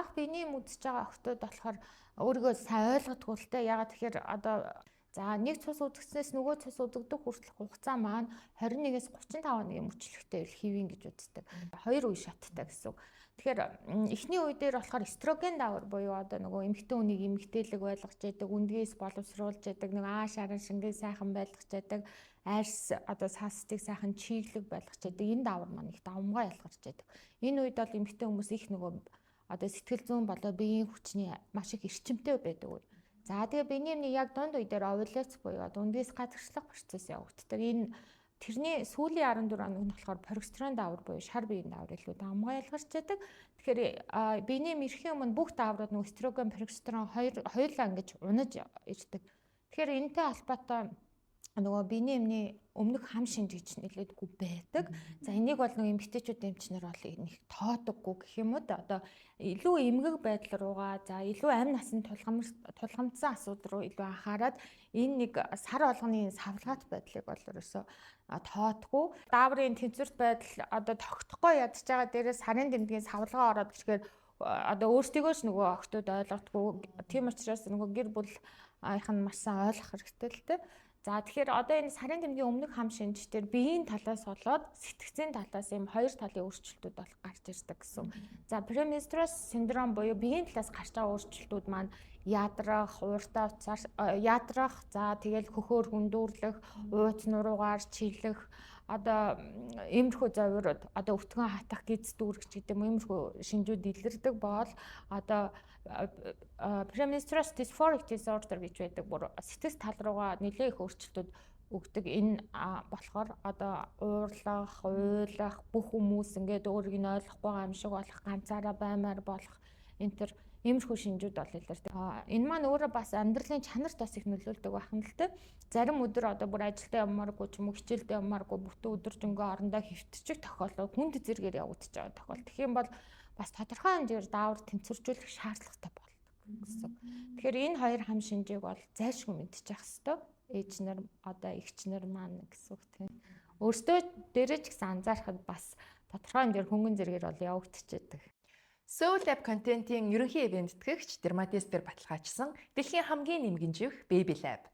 Анх биений юм үзэж байгаа охтууд болохоор өөрийгөө сайн ойлгодгүй л те. Ягаад тэгэхээр одоо за нэг цус үзэгснээс нөгөө цус үзэгдэх хүртэлх хугацаа маань 21-ээс 35 хоногийн мөчлөгтэй хэвийн гэж үздэг. 2 үе шаттай гэсэн үг. Тэгэхээр эхний үе дээр болохоор эстроген даавар буюу одоо нөгөө эмэгтэй хүнийг эмэгтэйлэг байлгаж яадаг, үндгээс боловсруулж яадаг, нэг аашаараа шингээ сайхан байлгаж яадаг, арьс одоо саастыг сайхан чиглэг байлгаж яадаг. Энэ даавар маань их давмгай ялгарч яадаг. Энэ үед бол эмэгтэй хүмүүс их нөгөө одоо сэтгэл зүйн болоо биеийн хүчний маш их эрчимтэй байдаг үе. За тэгээ биений юмны яг дунд үе дээр овуляц буюу одоо үндгээс гадагшлах процесс явагддаг. Энэ тэрний сүүлийн 14 хоног нь болохоор прогестерон даавар буюу шар биеийн даавар илүү давмгай ялгарч яадаг. Тэгэхээр биений мэрхийн өмнө бүх дааврууд нөгөө эстроген, прогестерон хоёулаа ингэж унаж ирдэг. Тэгэхээр энэтэй холбоотой нөгөө биений юмны өмнөх хам шинж гэж нэлээдгүй байдаг. За энийг бол нөгөө эмэгтэйчүүд эмчнэр бол нэг тоодоггүй гэх юм уу. Одоо илүү эмгэг байдал руугаа за илүү амь насанд тулгамдсан асуудал руу илүү анхаарад энэ нэг сар болгоны савлгаат байдлыг бол ерөөсөө тоодгүй. Дааврын тэнцвэрт байдал одоо тогтохгүй ядж байгаа дээрээ сарын тэмдгийн савлгаа ороод гэхээр одоо өөрсдийгөө ч нөгөө охтууд ойлгохгүй. Тийм учраас нөгөө гэр бүлийнх нь маш сайн ойлгох хэрэгтэй л дээ. За тэгэхээр одоо энэ сарын тэмдгийн өмнөх хам шинж дээр биеийн талаас болоод сэтгцийн талаас ийм хоёр талын өөрчлөлтүүд бол гарч ирдэг гэсэн. За пременструал синдром буюу биеийн талаас гарч байгаа өөрчлөлтүүд маань ядрах, ууртаа уцаар ядрах, за тэгэл хөхөөр хүндүүрлэх, ууц нуруугаар чиглэх, одоо иймэрхүү зовирууд, одоо өвтгөн хатах, гиз дүүргэж гэдэг иймэрхүү шинжүүд илэрдэг бол одоо premenstrual dysphoric disorder гэж байдаг. Бүр сэтгэл тал руугаа нэлээд их өөрчлөлтүүд өгдөг. Энэ болохоор одоо уурлах, уйлах, бүх хүмүүс ингээд өөрийг нь ойлгохгүй байгаа юм шиг болох, ганцаараа баймаар болох энэ төр иймэрхүү шинжүүд бол илэрдэг. Энэ маань өөрөө бас амьдралын чанарт бас их нөлөөлдөг байна л дээ. Зарим өдөр одоо бүр ажилдаа явмааргүй ч юм уу, хичээлдээ явмааргүй бүтэн өдөржингөө орондоо хөвтчих тохиолдол, хүнд зэрэгээр явагдаж байгаа тохиолдол. Тэгэх юм бол бас тодорхой хэмжээр даавар тэнцвэржүүлэх шаардлагатай болдог гэсэн. Тэгэхээр энэ хоёр хам шинжийг бол зайлшгүй мэдчих хэвээр. Ээж нар одоо эгч нар маань гэсэн үг тийм. Өөртөө дээрээ ч гэсэн анзаархад бас тодорхой хэмжээр хөнгөн зэрэгээр бол явагдчихэдэг. Soul Lab контентын ерөнхий ивент тэтгэгч Дерматеспер баталгаажсан дэлхийн хамгийн нэмгэн живх Baby Lab.